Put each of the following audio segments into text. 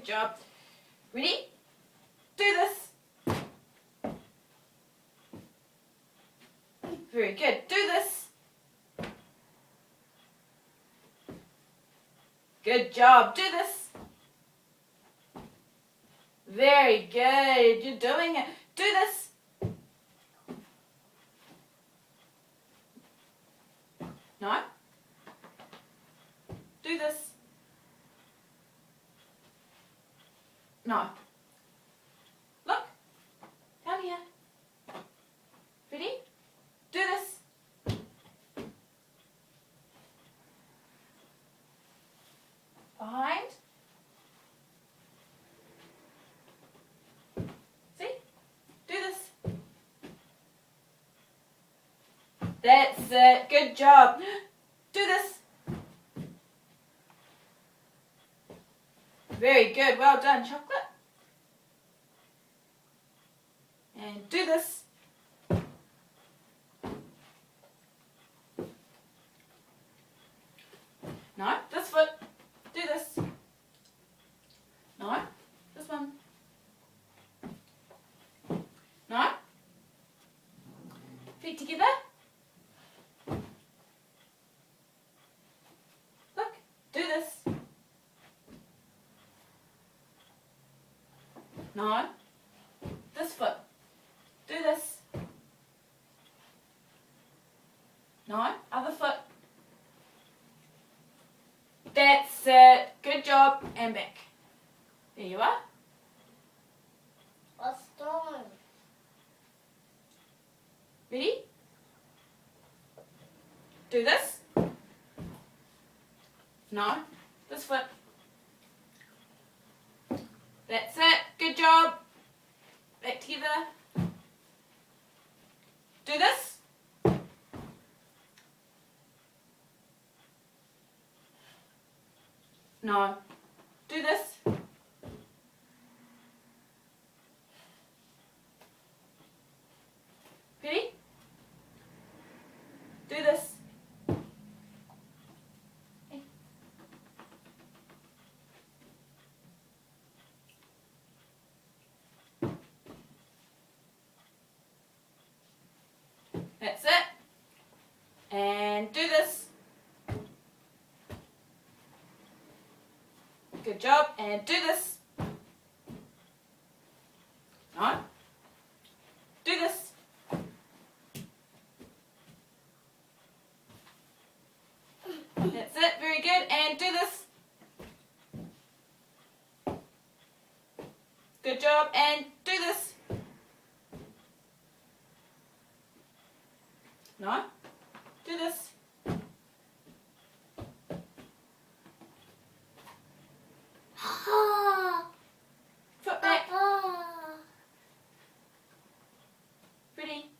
Good job. Ready? Do this. Very good. Do this. Good job. Do this. Very good. You're doing it. Do this. No. Do this. No. Look. Down here. Ready? Do this. Behind. See? Do this. That's it. Good job. Do this. Very good. Well done, Chocolate. And do this. No, this foot. Do this. No, this one. No. Feet together. Look, do this. No. This foot. Do this. No, other foot. That's it. Good job. And back. There you are. What's doing? Ready? Do this. No. This foot. That's it. Good job. Back together. Do this. No. Do this. Ready? Do this. That's it. And do this. Good job. And do this. No. Do this. That's it. Very good. And do this. Good job. And do this. No. Do this. Foot back. Ready.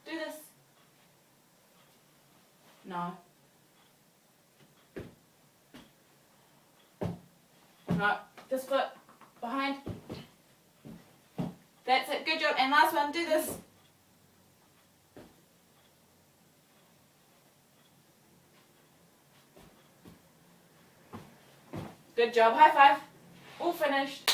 Do this. No. No. This foot behind. That's it. Good job. And last one. Do this. Good job. High five. All finished.